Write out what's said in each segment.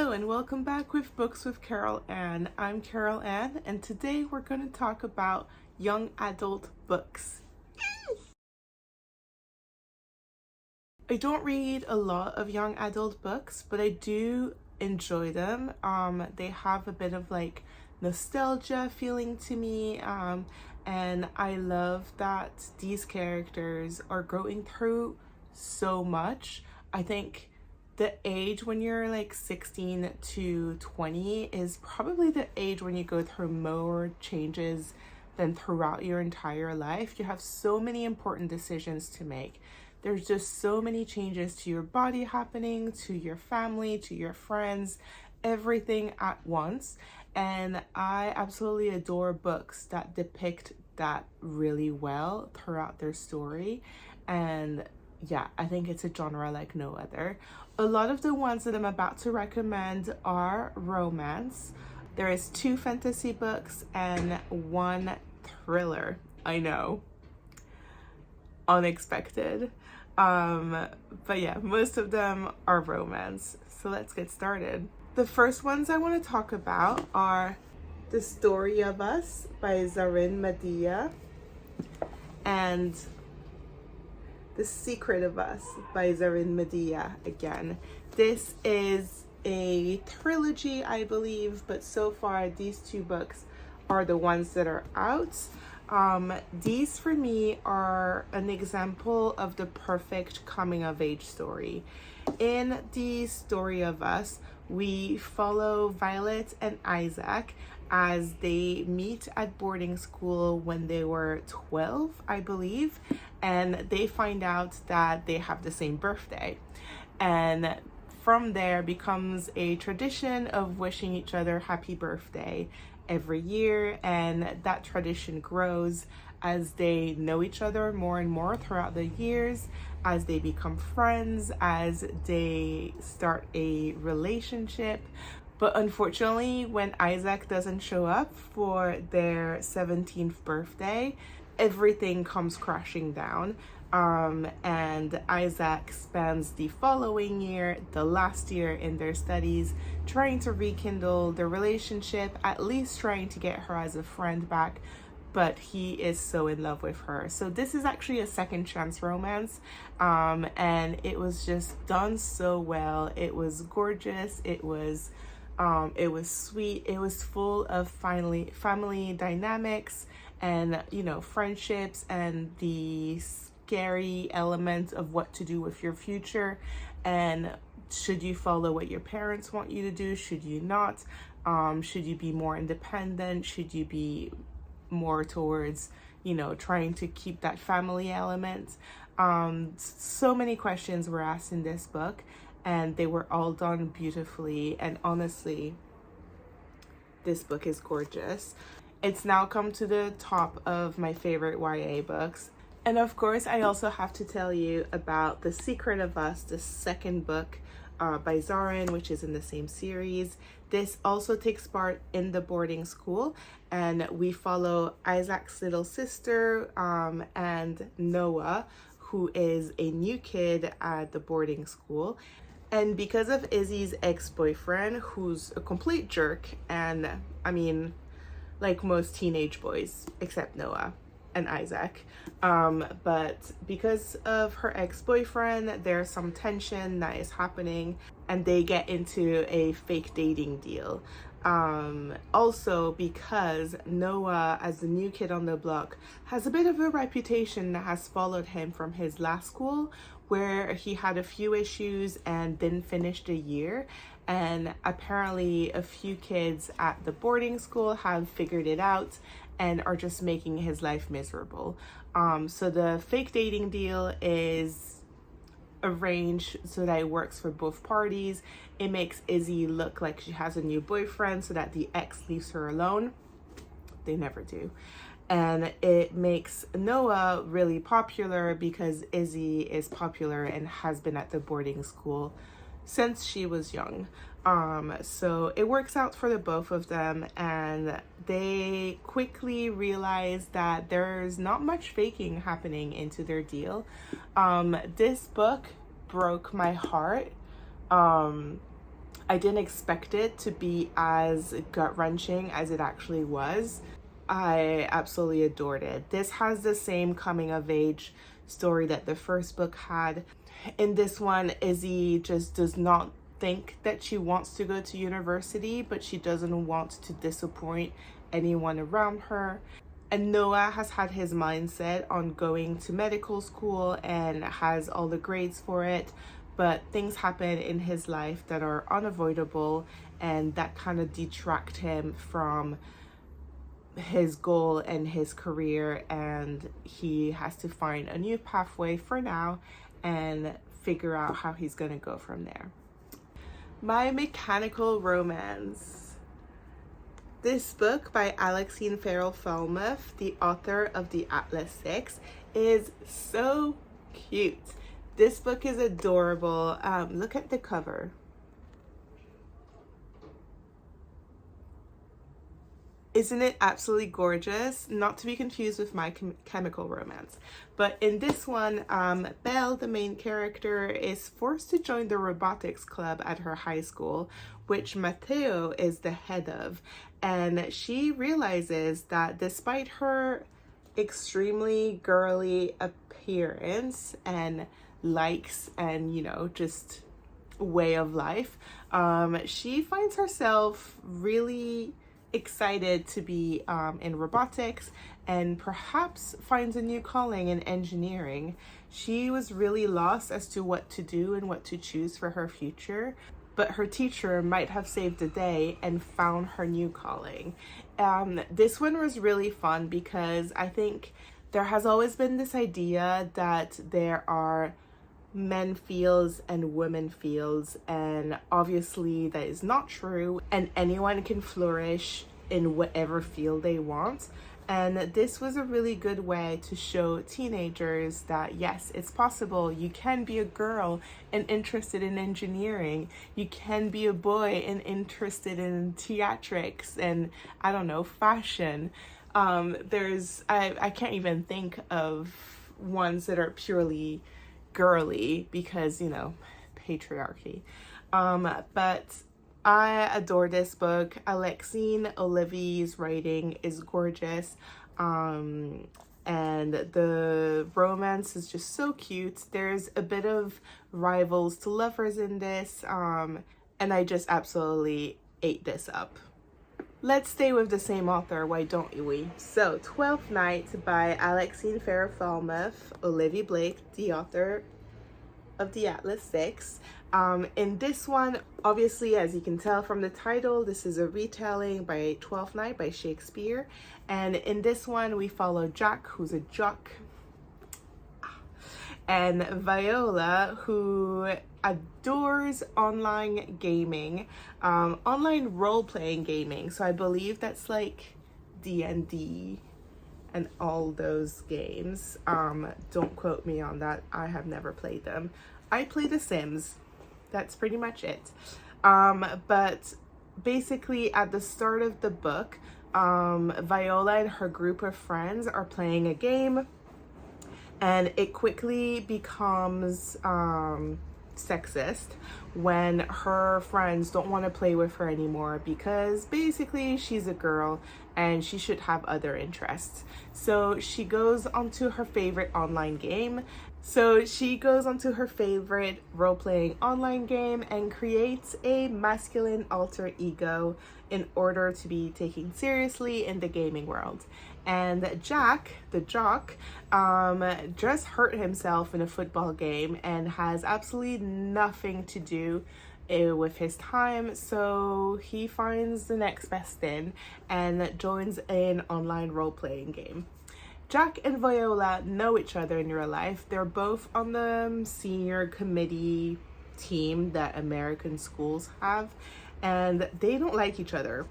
Hello and welcome back with Books with Carol Ann. I'm Carol Ann and today we're going to talk about young adult books. I don't read a lot of young adult books, but I do enjoy them. They have a bit of like nostalgia feeling to me, and I love that these characters are going through so much. I think the age when you're like 16 to 20 is probably the age when you go through more changes than throughout your entire life. You have so many important decisions to make. There's just so many changes to your body happening, to your family, to your friends, everything at once. And I absolutely adore books that depict that really well throughout their story. And yeah, I think it's a genre like no other. A lot of the ones that I'm about to recommend are romance. There is 2 fantasy books and 1 thriller. I know, unexpected. But yeah, most of them are romance. So let's get started. The first ones I want to talk about are The Story of Us by Zarin Madia and The Secret of Us by Zarin Madia again. This is a trilogy, I believe, but so far these 2 books are the ones that are out. These for me are an example of the perfect coming of age story. In The Story of Us, we follow Violet and Isaac as they meet at boarding school when they were 12, I believe, and they find out that they have the same birthday. And from there becomes a tradition of wishing each other happy birthday every year, and that tradition grows as they know each other more and more throughout the years, as they become friends, as they start a relationship. But unfortunately, when Isaac doesn't show up for their 17th birthday, everything comes crashing down. And Isaac spends the following year, the last year in their studies, trying to rekindle the relationship, at least trying to get her as a friend back, but he is so in love with her. So this is actually a second chance romance, and it was just done so well. It was gorgeous. It was sweet. It was full of family dynamics and, you know, friendships and the scary element of what to do with your future, and should you follow what your parents want you to do, should you not, should you be more independent, should you be more towards, you know, trying to keep that family element. So many questions were asked in this book, and they were all done beautifully, and honestly, this book is gorgeous. It's now come to the top of my favorite YA books. And of course, I also have to tell you about The Secret of Us, the second book by Zarin, which is in the same series. This also takes part in the boarding school, and we follow Isaac's little sister and Noah, who is a new kid at the boarding school. And because of Izzy's ex-boyfriend, who's a complete jerk, and I mean, like most teenage boys, except Noah and Isaac, but because of her ex-boyfriend, there's some tension that is happening, and they get into a fake dating deal. Also because Noah, as the new kid on the block, has a bit of a reputation that has followed him from his last school, where he had a few issues and didn't finish the year. And apparently a few kids at the boarding school have figured it out and are just making his life miserable. So the fake dating deal is arranged so that it works for both parties. It makes Izzy look like she has a new boyfriend so that the ex leaves her alone. They never do. And it makes Noah really popular because Izzy is popular and has been at the boarding school since she was young. So it works out for the both of them, and they quickly realize that there's not much faking happening into their deal. This book broke my heart. I didn't expect it to be as gut-wrenching as it actually was. I absolutely adored it. This has the same coming of age story that the first book had. In this one, Izzy just does not think that she wants to go to university, but she doesn't want to disappoint anyone around her. And Noah has had his mindset on going to medical school and has all the grades for it, but things happen in his life that are unavoidable, and that kind of detract him from his goal and his career, and he has to find a new pathway for now and figure out how he's going to go from there. My Mechanical Romance. This book by Alexine Farrell-Falmouth, the author of The Atlas Six, is so cute. This book is adorable. Look at the cover. Isn't it absolutely gorgeous? Not to be confused with My Chemical Romance. But in this one, Belle, the main character, is forced to join the robotics club at her high school, which Matteo is the head of. And she realizes that despite her extremely girly appearance and likes and, you know, just way of life, she finds herself really excited to be in robotics and perhaps finds a new calling in engineering. She was really lost as to what to do and what to choose for her future, but her teacher might have saved the day and found her new calling. This one was really fun because I think there has always been this idea that there are men fields and women fields, and obviously that is not true, and anyone can flourish in whatever field they want. And this was a really good way to show teenagers that yes, it's possible. You can be a girl and interested in engineering. You can be a boy and interested in theatrics and, I don't know, fashion. I can't even think of ones that are purely girly because, you know, patriarchy. But I adore this book. Alexine Olivier's writing is gorgeous, and the romance is just so cute. There's a bit of rivals to lovers in this, and I just absolutely ate this up. Let's stay with the same author, why don't we? So, 12th Night by Alexine Farrell-Falmouth, Olivia Blake, the author of The Atlas Six. In this one, obviously, as you can tell from the title, this is a retelling by 12th Night by Shakespeare. And in this one, we follow Jack, who's a jock, and Viola, who adores online gaming, online role-playing gaming. So I believe that's like D&D and all those games. Don't quote me on that. I have never played them. I play The Sims. That's pretty much it. But basically at the start of the book, Viola and her group of friends are playing a game, and it quickly becomes sexist when her friends don't want to play with her anymore because basically she's a girl and she should have other interests. So she goes onto her favorite online game. So she goes onto her favorite role-playing online game and creates a masculine alter ego in order to be taken seriously in the gaming world. And Jack, the jock, just hurt himself in a football game and has absolutely nothing to do with his time, so he finds the next best thing and joins an online role-playing game. Jack and Viola know each other in real life. They're both on the senior committee team that American schools have, and they don't like each other.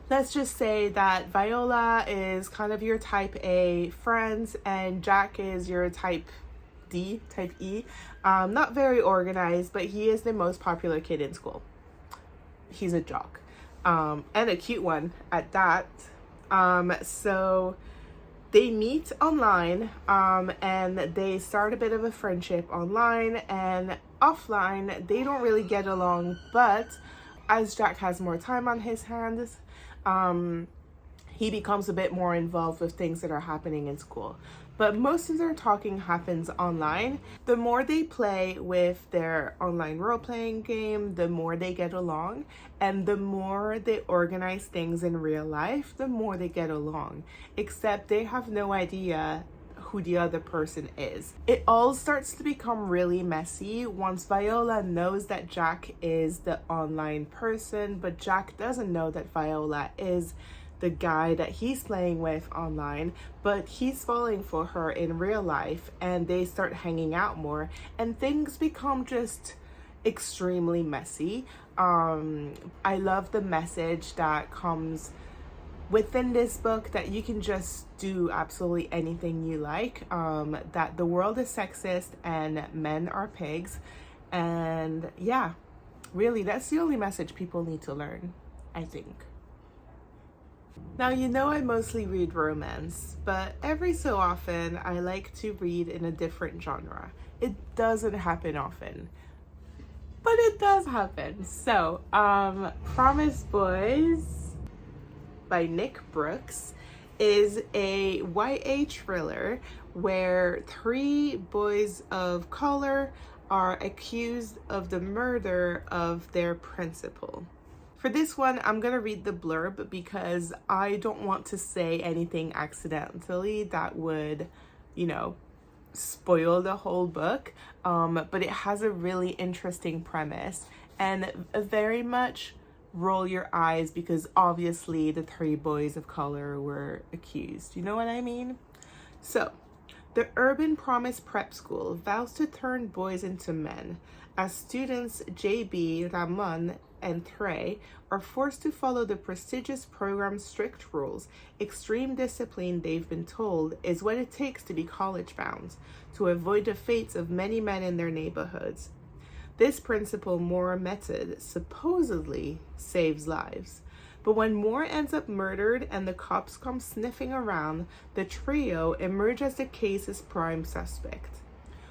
Let's just say that Viola is kind of your type A friends and Jack is your type D, type E. Not very organized, but he is the most popular kid in school. He's a jock, and a cute one at that. So they meet online, and they start a bit of a friendship online, and offline, they don't really get along, but as Jack has more time on his hands, he becomes a bit more involved with things that are happening in school. But most of their talking happens online. The more they play with their online role-playing game, the more they get along. And the more they organize things in real life, the more they get along. Except they have no idea who the other person is. It all starts to become really messy once Viola knows that Jack is the online person, but Jack doesn't know that Viola is the guy that he's playing with online, but he's falling for her in real life, and they start hanging out more, and things become just extremely messy. I love the message that comes within this book, that you can just do absolutely anything you like, that the world is sexist and men are pigs, and yeah, really, that's the only message people need to learn, I think. Now, you know I mostly read romance, but every so often I like to read in a different genre. It doesn't happen often, but it does happen. So, Promise Boys by Nick Brooks is a YA thriller where 3 boys of color are accused of the murder of their principal. For this one, I'm gonna read the blurb because I don't want to say anything accidentally that would, spoil the whole book. But it has a really interesting premise and very much roll your eyes because obviously the 3 boys of color were accused. You know what I mean? So, the Urban Promise Prep School vows to turn boys into men as students JB, Ramon, and Trey are forced to follow the prestigious program's strict rules. Extreme discipline, they've been told, is what it takes to be college-bound, to avoid the fates of many men in their neighborhoods. This principal, Moore Method, supposedly saves lives. But when Moore ends up murdered and the cops come sniffing around, the trio emerge as the case's prime suspect.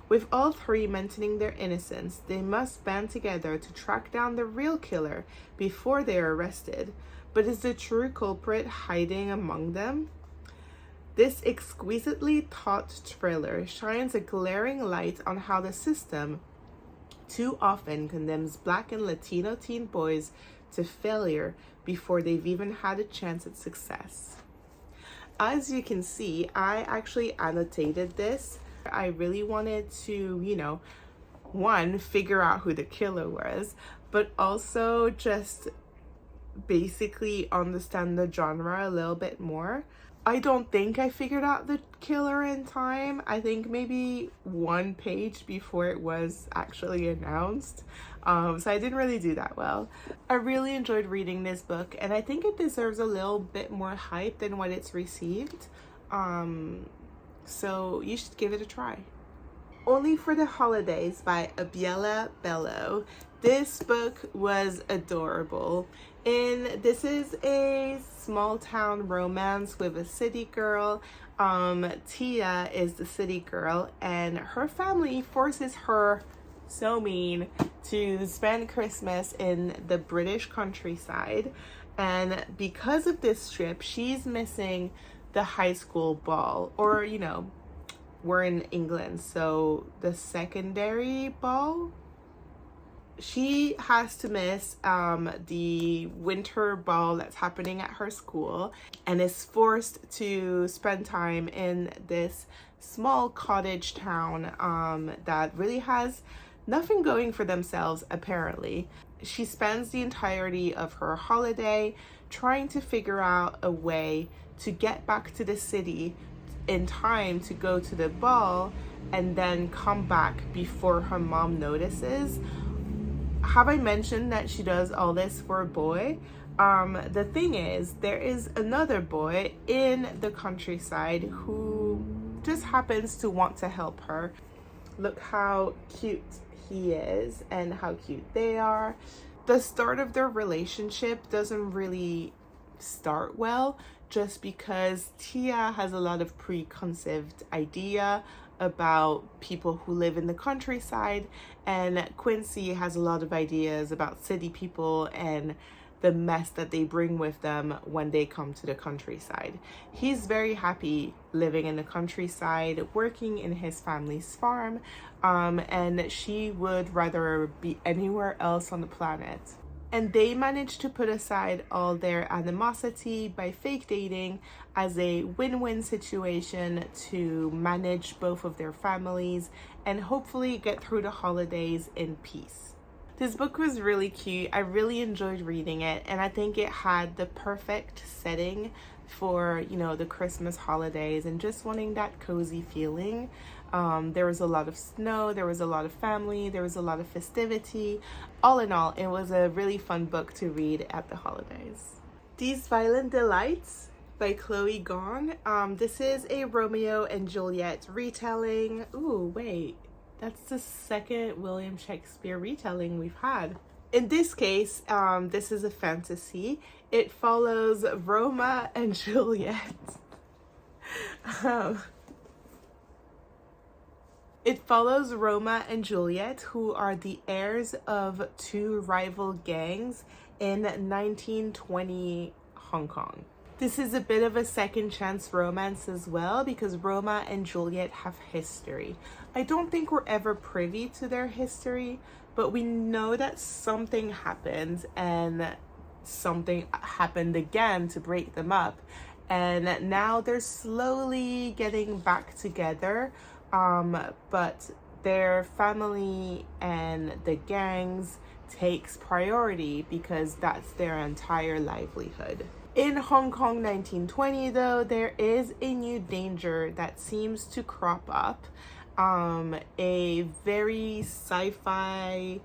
With all 3 maintaining their innocence, they must band together to track down the real killer before they are arrested. But is the true culprit hiding among them? This exquisitely taught thriller shines a glaring light on how the system too often condemns Black and Latino teen boys to failure before they've even had a chance at success. As you can see, I actually annotated this. I really wanted to, one, figure out who the killer was, but also just basically understand the genre a little bit more. I don't think I figured out the killer in time. I think maybe 1 page before it was actually announced. So I didn't really do that well. I really enjoyed reading this book, and I think it deserves a little bit more hype than what it's received. So you should give it a try. Only for the Holidays by Abiela Bello. This book was adorable. And this is a small town romance with a city girl. Tia is the city girl, and her family forces her, so mean, to spend Christmas in the British countryside. And because of this trip, she's missing the high school ball, or we're in England, so the secondary ball. She has to miss the winter ball that's happening at her school, and is forced to spend time in this small cottage town that really has nothing going for themselves, apparently. She spends the entirety of her holiday trying to figure out a way to get back to the city in time to go to the ball and then come back before her mom notices. Have I mentioned that she does all this for a boy? The thing is, there is another boy in the countryside who just happens to want to help her. Look how cute he is and how cute they are. The start of their relationship doesn't really start well, just because Tia has a lot of preconceived idea about people who live in the countryside, and Quincy has a lot of ideas about city people and the mess that they bring with them when they come to the countryside. He's very happy living in the countryside, working in his family's farm, and she would rather be anywhere else on the planet. And they managed to put aside all their animosity by fake dating as a win-win situation to manage both of their families and hopefully get through the holidays in peace. This book was really cute. I really enjoyed reading it, and I think it had the perfect setting for, the Christmas holidays and just wanting that cozy feeling. There was a lot of snow, there was a lot of family, there was a lot of festivity. All in all, it was a really fun book to read at the holidays. These Violent Delights by Chloe Gong. This is a Romeo and Juliet retelling. Ooh, wait. That's the second William Shakespeare retelling we've had. In this case, this is a fantasy. It follows Roma and Juliet. It follows Roma and Juliet, who are the heirs of two rival gangs in 1920 Hong Kong. This is a bit of a second chance romance as well, because Roma and Juliet have history. I don't think we're ever privy to their history, but we know that something happened and something happened again to break them up. And now they're slowly getting back together, but their family and the gangs takes priority because that's their entire livelihood. In Hong Kong 1920, though, there is a new danger that seems to crop up. A very sci-fi,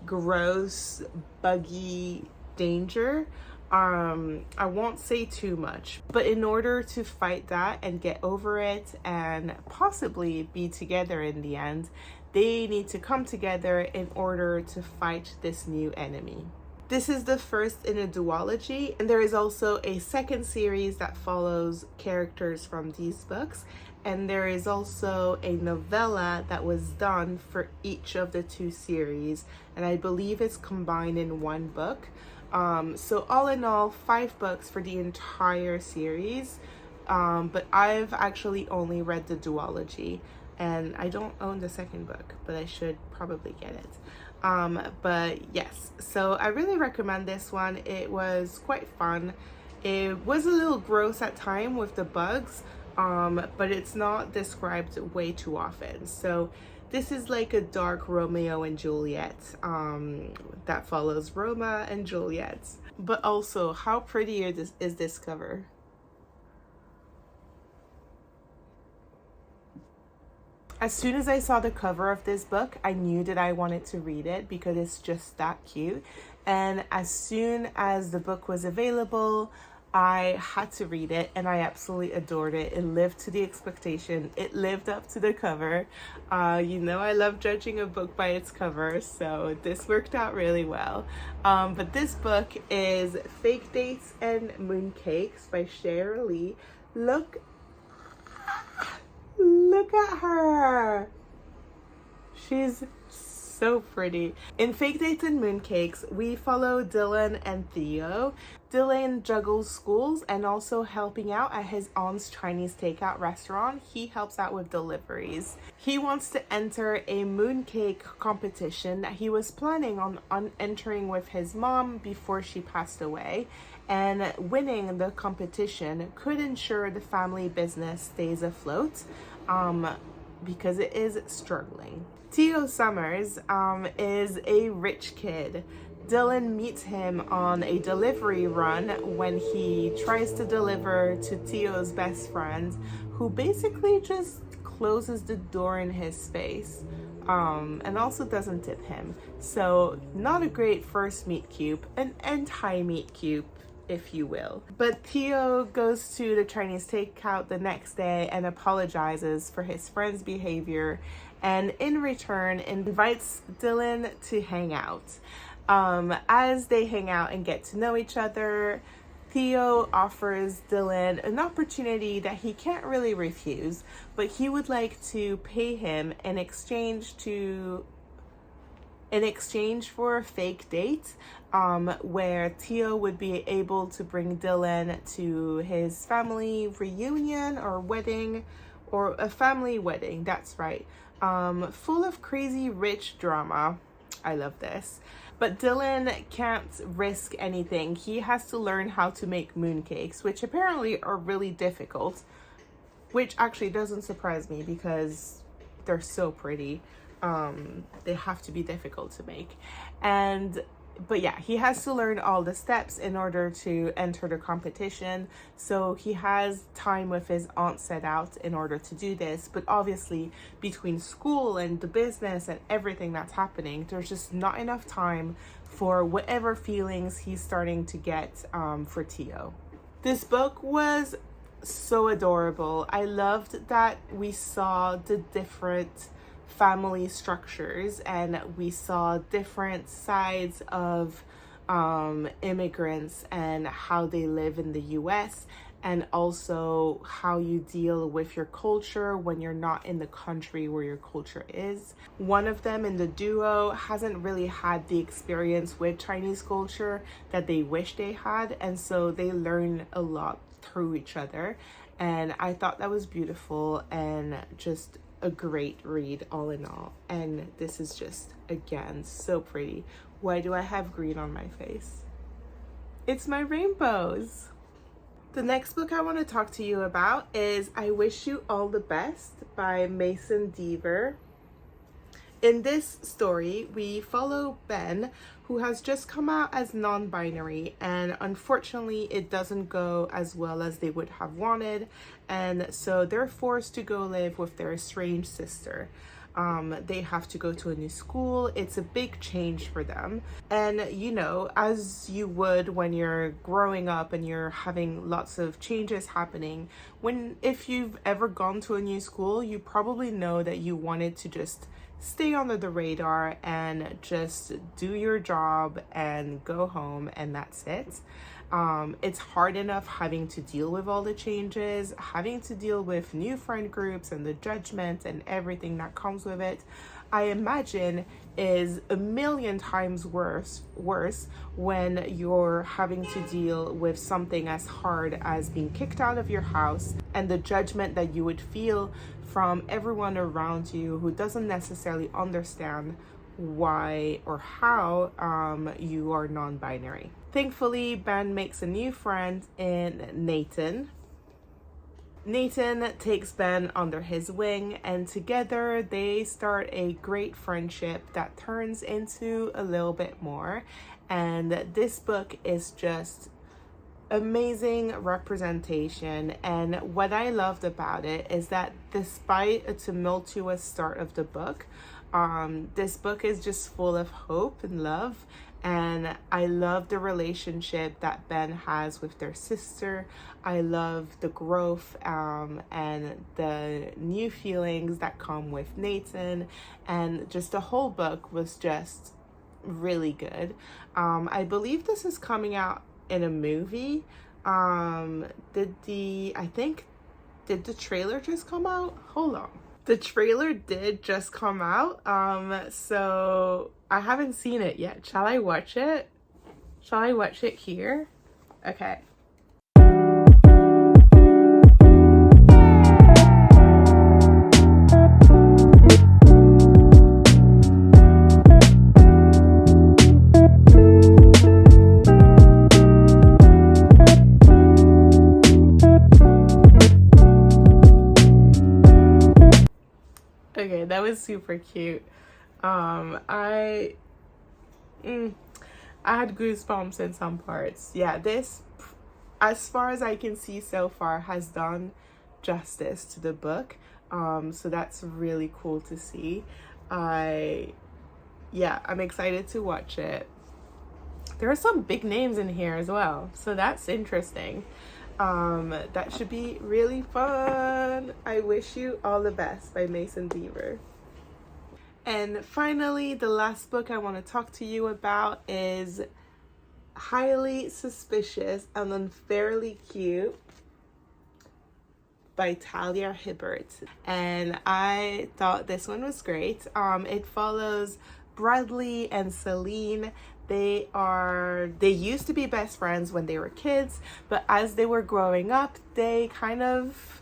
gross, buggy danger. I won't say too much, but in order to fight that and get over it and possibly be together in the end, they need to come together in order to fight this new enemy. This is the first in a duology, and there is also a second series that follows characters from these books, and there is also a novella that was done for each of the two series, and I believe it's combined in one book. So all in all, 5 books for the entire series, but I've actually only read the duology, and I don't own the second book, but I should probably get it. But yes, so I really recommend this one. It was quite fun. It was a little gross at time with the bugs, but it's not described way too often. So this is like a dark Romeo and Juliet that follows Roma and Juliet. But also, how pretty is this cover? As soon as I saw the cover of this book, I knew that I wanted to read it because it's just that cute. And as soon as the book was available, I had to read it, and I absolutely adored it. It lived to the expectation. It lived up to the cover. I love judging a book by its cover, so this worked out really well. But this book is Fake Dates and Mooncakes by Cher Lee. Look at her. She's so pretty. In Fake Dates and Mooncakes, we follow Dylan and Theo. Dylan juggles schools and also helping out at his aunt's Chinese takeout restaurant. He helps out with deliveries. He wants to enter a mooncake competition that he was planning on entering with his mom before she passed away. And winning the competition could ensure the family business stays afloat because it is struggling. Theo Summers is a rich kid. Dylan meets him on a delivery run when he tries to deliver to Theo's best friend, who basically just closes the door in his face and also doesn't tip him. So not a great first meet cute, an anti-meet cute, if you will. But Theo goes to the Chinese takeout the next day and apologizes for his friend's behavior, and in return invites Dylan to hang out. As they hang out and get to know each other, Theo offers Dylan an opportunity that he can't really refuse, but he would like to pay him in exchange for a fake date, where Theo would be able to bring Dylan to his family reunion or wedding, or a family wedding, that's right. Full of crazy rich drama. I love this. But Dylan can't risk anything. He has to learn how to make mooncakes, which apparently are really difficult, which actually doesn't surprise me because they're so pretty. They have to be difficult to make. But yeah, he has to learn all the steps in order to enter the competition. So he has time with his aunt set out in order to do this. But obviously, between school and the business and everything that's happening, there's just not enough time for whatever feelings he's starting to get for Theo. This book was so adorable. I loved that we saw the different family structures and we saw different sides of immigrants and how they live in the US, and also how you deal with your culture when you're not in the country where your culture is. One of them in the duo hasn't really had the experience with Chinese culture that they wish they had, and so they learn a lot through each other, and I thought that was beautiful and just a great read all in all. And this is just, again, so pretty. Why do I have green on my face? It's my rainbows. The next book I want to talk to you about is I Wish You All the Best by Mason Deaver. In this story, we follow Ben, who has just come out as non-binary, and unfortunately it doesn't go as well as they would have wanted, and so they're forced to go live with their estranged sister. They have to go to a new school. It's a big change for them. And you know, as you would when you're growing up and you're having lots of changes happening, if you've ever gone to a new school, you probably know that you wanted to just stay under the radar and just do your job and go home, and that's it. It's hard enough having to deal with all the changes, having to deal with new friend groups and the judgment and everything that comes with it. I imagine is a million times worse when you're having to deal with something as hard as being kicked out of your house and the judgment that you would feel from everyone around you who doesn't necessarily understand why or how you are non-binary. Thankfully, Ben makes a new friend in Nathan. Nathan takes Ben under his wing, and together they start a great friendship that turns into a little bit more. And this book is just amazing representation, and what I loved about it is that despite a tumultuous start of the book, this book is just full of hope and love. And I love the relationship that Ben has with their sister. I love the growth and the new feelings that come with Nathan, and just the whole book was just really good. I believe this is coming out in a movie. Did the trailer just come out? Hold on. The trailer did just come out, so I haven't seen it yet. Shall I watch it? Shall I watch it here? Okay. Okay, that was super cute. I had goosebumps in some parts. Yeah, this, as far as I can see so far, has done justice to the book. So that's really cool to see. I'm excited to watch it. There are some big names in here as well, so that's interesting. That should be really fun. I Wish You All the Best by Mason Deaver. And finally, the last book I want to talk to you about is Highly Suspicious and Unfairly Cute by Talia Hibbert. And I thought this one was great. It follows Bradley and Celine. They used to be best friends when they were kids, but as they were growing up, they kind of,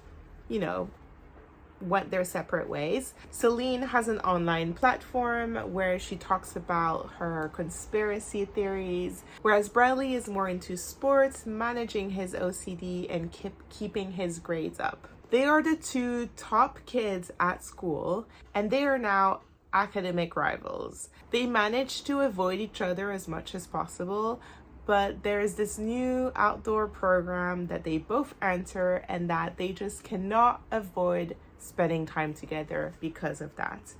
went their separate ways. Celine has an online platform where she talks about her conspiracy theories, whereas Bradley is more into sports, managing his OCD, and keeping his grades up. They are the two top kids at school, and they are now academic rivals. They manage to avoid each other as much as possible, but there is this new outdoor program that they both enter and that they just cannot avoid spending time together because of that.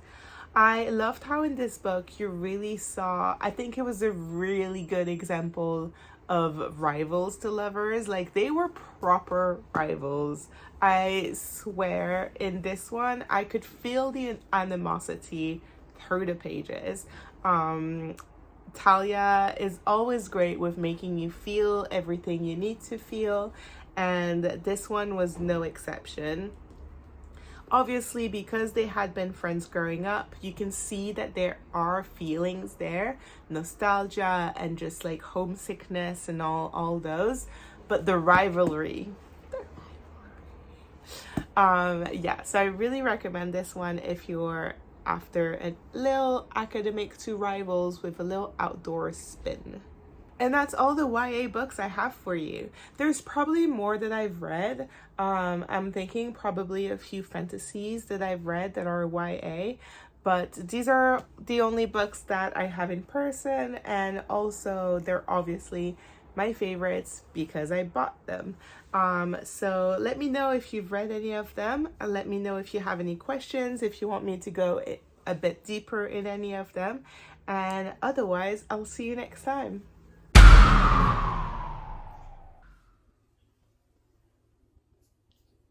I loved how in this book you really saw, I think it was a really good example of rivals to lovers. Like, they were proper rivals. I swear in this one I could feel the animosity through the pages. Talia is always great with making you feel everything you need to feel, and this one was no exception. Obviously, because they had been friends growing up, you can see that there are feelings there, nostalgia and just like homesickness and all those, but the rivalry. So I really recommend this one if you're after a little academic two rivals with a little outdoor spin. And that's all the YA books I have for you. There's probably more that I've read. I'm thinking probably a few fantasies that I've read that are YA, but these are the only books that I have in person, and also they're obviously my favorites because I bought them. So let me know if you've read any of them, and let me know if you have any questions, if you want me to go a bit deeper in any of them. And otherwise, I'll see you next time.